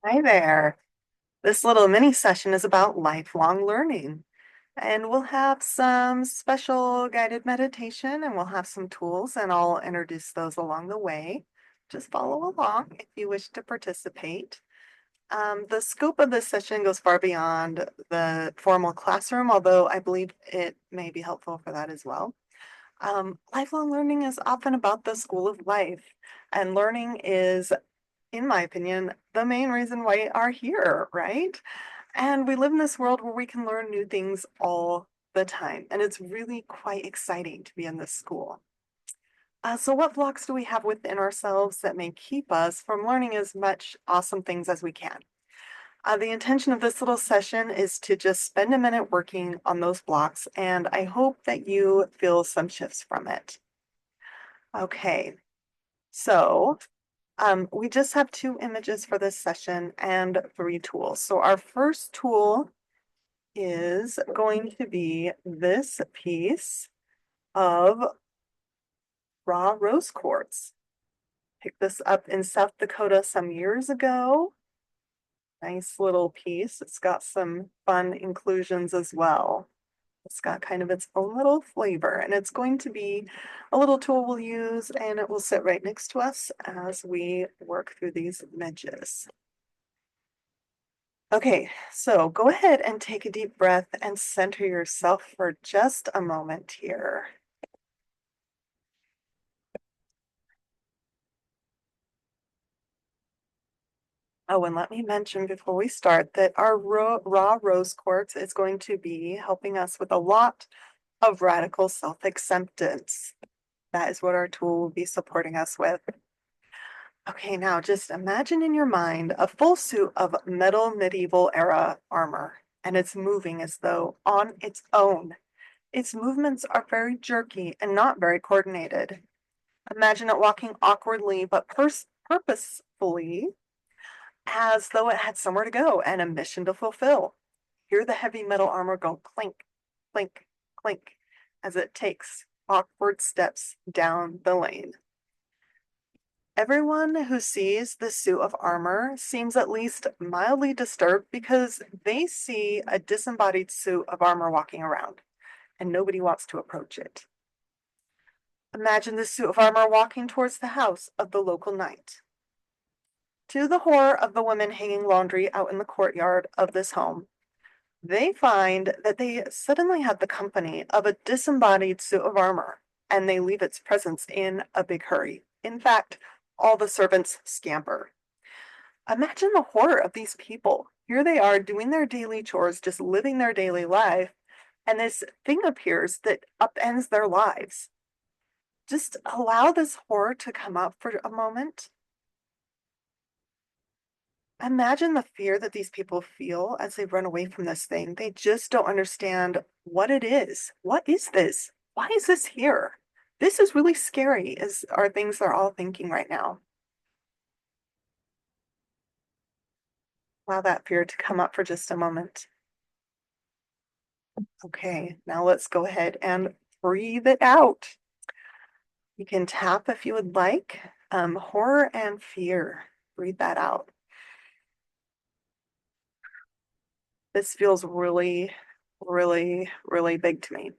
Hi there. This little mini session is about lifelong learning, and we'll have some special guided meditation and we'll have some tools, and I'll introduce those along the way. Just follow along if you wish to participate. The scope of this session goes far beyond the formal classroom, although I believe it may be helpful for that as well. Lifelong learning is often about the school of life, and learning is, in my opinion, the main reason why we are here, right? And we live in this world where we can learn new things all the time. And it's really quite exciting to be in this school. So, what blocks do we have within ourselves that may keep us from learning as much awesome things as we can? The intention of this little session is to just spend a minute working on those blocks, and I hope that you feel some shifts from it. Okay, so we just have two images for this session and three tools. So our first tool is going to be this piece of raw rose quartz. Picked this up in South Dakota some years ago. Nice little piece. It's got some fun inclusions as well. It's got kind of its own little flavor, and it's going to be a little tool we'll use, and it will sit right next to us as we work through these images. Okay, so go ahead and take a deep breath and center yourself for just a moment here. Oh, and let me mention before we start that our raw rose quartz is going to be helping us with a lot of radical self-acceptance. That is what our tool will be supporting us with. Okay, now just imagine in your mind a full suit of metal medieval era armor, and it's moving as though on its own. Its movements are very jerky and not very coordinated. Imagine it walking awkwardly but purposefully, as though it had somewhere to go and a mission to fulfill. Hear the heavy metal armor go clink, clink, clink as it takes awkward steps down the lane. Everyone who sees the suit of armor seems at least mildly disturbed because they see a disembodied suit of armor walking around, and nobody wants to approach it. Imagine the suit of armor walking towards the house of the local knight. To the horror of the women hanging laundry out in the courtyard of this home, they find that they suddenly have the company of a disembodied suit of armor, and they leave its presence in a big hurry. In fact, all the servants scamper. Imagine the horror of these people. Here they are doing their daily chores, just living their daily life, and this thing appears that upends their lives. Just allow this horror to come up for a moment. Imagine the fear that these people feel as they run away from this thing. They just don't understand what it is. What is this? Why is this here? This is really scary, is are things they're all thinking right now. Allow that fear to come up for just a moment. Okay, now let's go ahead and breathe it out. You can tap if you would like. Horror and fear. Breathe that out. This feels really, really, really big to me.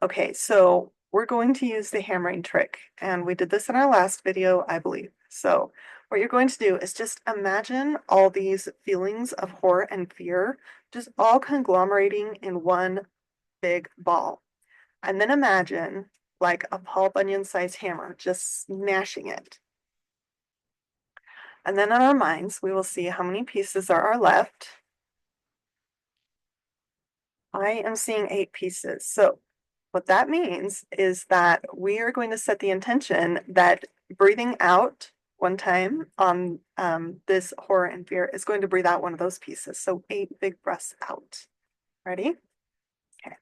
Okay, so we're going to use the hammering trick, and we did this in our last video, I believe. So what you're going to do is just imagine all these feelings of horror and fear just all conglomerating in one big ball. And then imagine like a Paul Bunyan sized hammer, just smashing it. And then in our minds, we will see how many pieces there are left. I am seeing 8 pieces. So what that means is that we are going to set the intention that breathing out one time on this horror and fear is going to breathe out one of those pieces. So 8 big breaths out. Ready? Okay.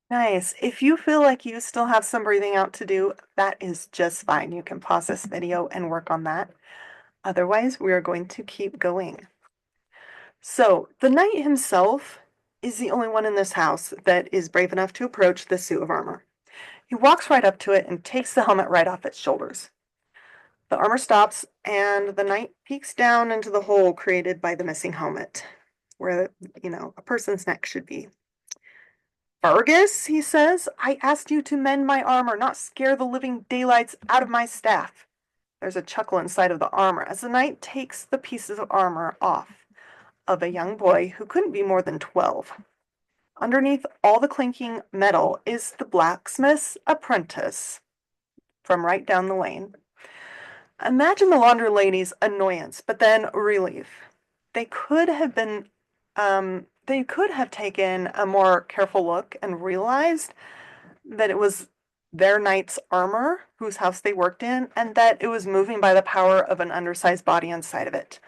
Nice. If you feel like you still have some breathing out to do, that is just fine. You can pause this video and work on that. Otherwise, we are going to keep going. So, the knight himself is the only one in this house that is brave enough to approach the suit of armor. He walks right up to it and takes the helmet right off its shoulders. The armor stops, and the knight peeks down into the hole created by the missing helmet, where, a person's neck should be. Fergus, he says, I asked you to mend my armor, not scare the living daylights out of my staff. There's a chuckle inside of the armor as the knight takes the pieces of armor off of a young boy who couldn't be more than 12. Underneath all the clinking metal is the blacksmith's apprentice from right down the lane. Imagine the laundry lady's annoyance, but then relief. They could have been, they could have taken a more careful look and realized that it was their knight's armor, whose house they worked in, and that it was moving by the power of an undersized body inside of it.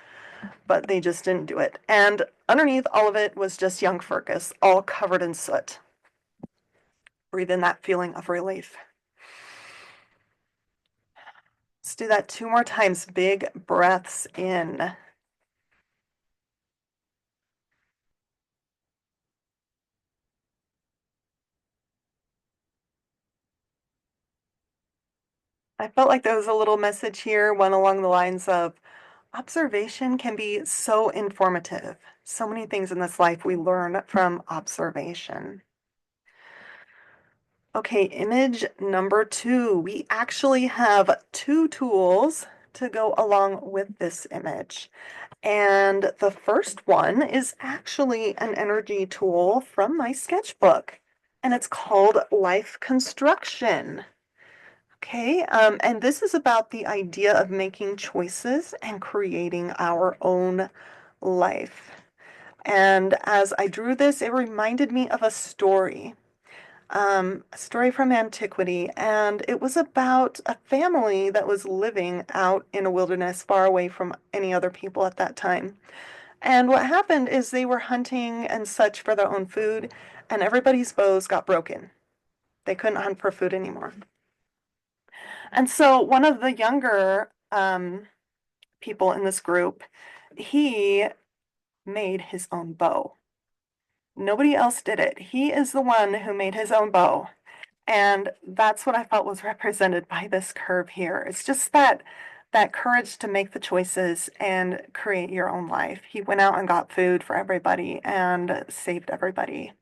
But they just didn't do it. And underneath all of it was just young Fergus, all covered in soot. Breathe in that feeling of relief. Let's do that 2 more times. Big breaths in. I felt like there was a little message here, one along the lines of observation can be so informative. So many things in this life we learn from observation. Okay, image number 2. We actually have 2 tools to go along with this image. And the first one is actually an energy tool from my sketchbook, and it's called Life Construction. Okay, and this is about the idea of making choices and creating our own life. And as I drew this, it reminded me of a story from antiquity, and it was about a family that was living out in a wilderness far away from any other people at that time. And what happened is they were hunting and such for their own food, and everybody's bows got broken. They couldn't hunt for food anymore. And so one of the younger people in this group, he made his own bow. Nobody else did it. He is the one who made his own bow. And that's what I felt was represented by this curve here. It's just that courage to make the choices and create your own life. He went out and got food for everybody and saved everybody.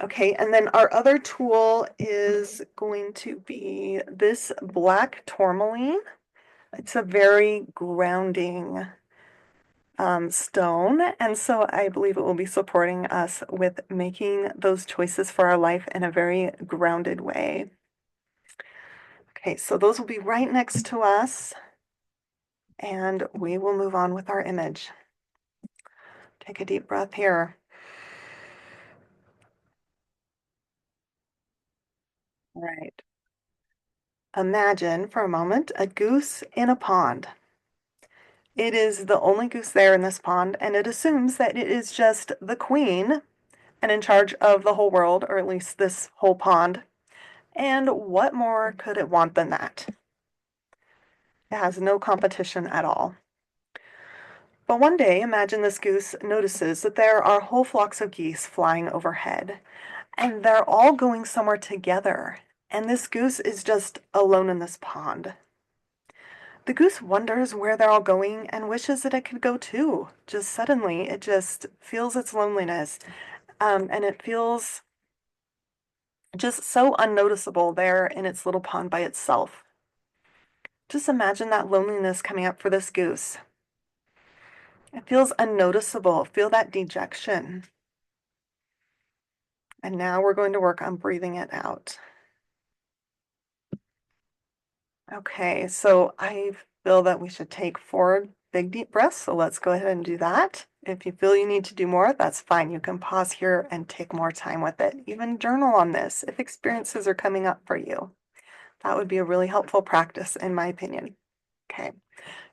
Okay, and then our other tool is going to be this black tourmaline. It's a very grounding stone, and so I believe it will be supporting us with making those choices for our life in a very grounded way. Okay, so those will be right next to us, and we will move on with our image. Take a deep breath here. All right. Imagine for a moment a goose in a pond. It is the only goose there in this pond, and it assumes that it is just the queen and in charge of the whole world, or at least this whole pond. And what more could it want than that? It has no competition at all. But one day, imagine this goose notices that there are whole flocks of geese flying overhead, and they're all going somewhere together. And this goose is just alone in this pond. The goose wonders where they're all going and wishes that it could go too. Just suddenly, it just feels its loneliness. And it feels just so unnoticeable there in its little pond by itself. Just imagine that loneliness coming up for this goose. It feels unnoticeable. Feel that dejection. And now we're going to work on breathing it out. Okay, so I feel that we should take 4 big deep breaths, so let's go ahead and do that. If you feel you need to do more, that's fine. You can pause here and take more time with it. Even journal on this if experiences are coming up for you. That would be a really helpful practice, in my opinion. Okay,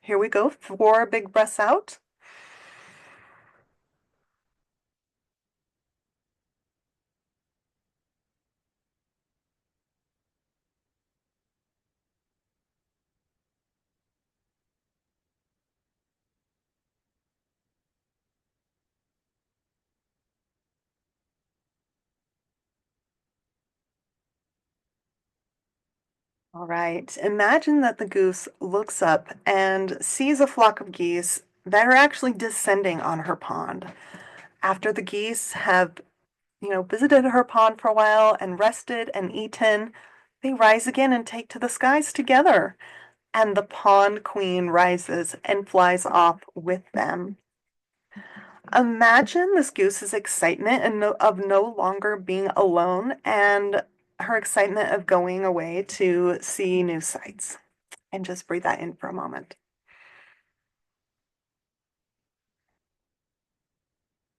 here we go. 4 big breaths out. All right. Imagine that the goose looks up and sees a flock of geese that are actually descending on her pond. After the geese have, visited her pond for a while and rested and eaten, they rise again and take to the skies together. And the pond queen rises and flies off with them. Imagine this goose's excitement and of no longer being alone and her excitement of going away to see new sights. And just breathe that in for a moment.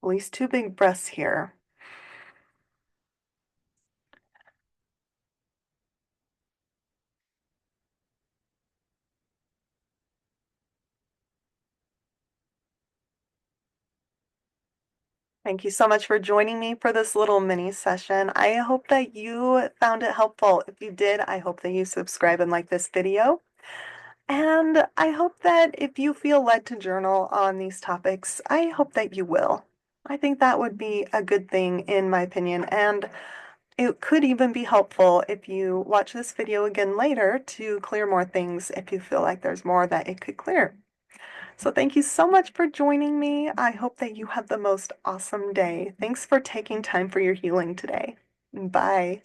At least two big breaths here. Thank you so much for joining me for this little mini session. I hope that you found it helpful. If you did, I hope that you subscribe and like this video. And I hope that if you feel led to journal on these topics, I hope that you will. I think that would be a good thing, in my opinion, and it could even be helpful if you watch this video again later to clear more things if you feel like there's more that it could clear. So thank you so much for joining me. I hope that you have the most awesome day. Thanks for taking time for your healing today. Bye.